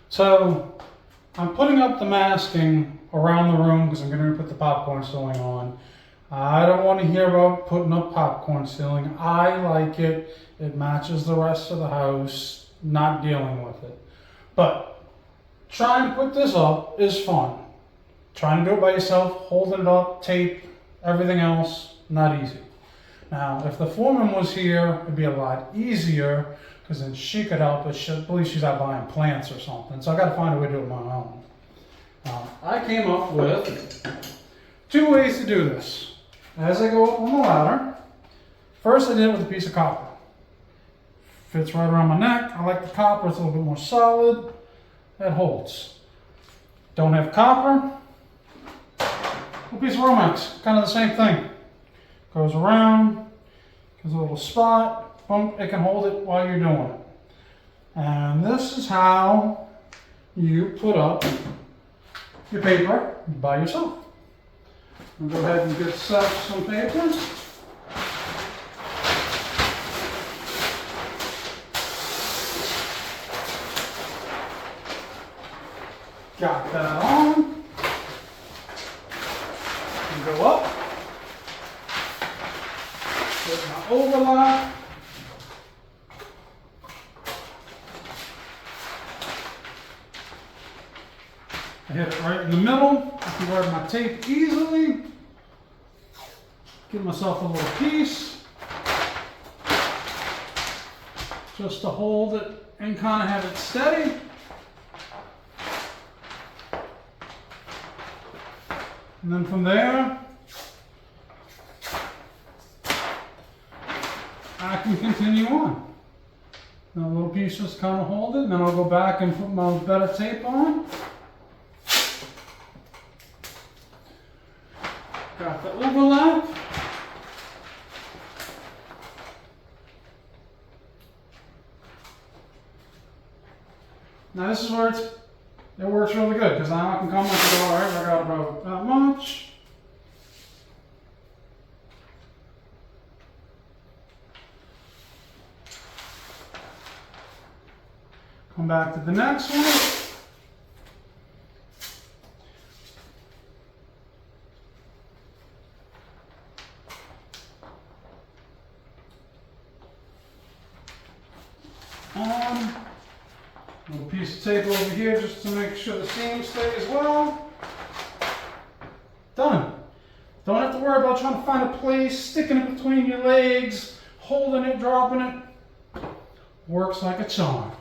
So I'm putting up the masking around the room because I'm going to put the popcorn ceiling on. I don't want to hear about putting up popcorn ceiling. I like it. It matches the rest of the house, not dealing with it. But trying to put this up is fun. Trying to do it by yourself, holding it up, tape, everything else, not easy. Now, if the foreman was here, it'd be a lot easier because then she could help us. I believe she's out buying plants or something. So I got to find a way to do it on my own. I came up with 2 ways to do this. As I go up on the ladder, first I did it with a piece of copper. Fits right around my neck. I like the copper, it's a little bit more solid. That holds. Don't have copper, a piece of Romex, kind of the same thing. Goes around, gives a little spot, boom, it can hold it while you're doing it. And this is how you put up your paper by yourself. I'll go ahead and get set some papers. Got that on. And go up. Get my overlap. I hit it right in the middle. I can grab my tape easily. Give myself a little piece. Just to hold it and kind of have it steady. And then from there, I can continue on. And a little piece just kind of hold it, and then I'll go back and put my better tape on. Got the overlap. Now this is where it works really good because now I can come up and go, alright, I got about that much. Come back to the next one. Little piece of tape over here just to make sure the seam stays well. Done. Don't have to worry about trying to find a place, sticking it between your legs, holding it, dropping it. Works like a charm.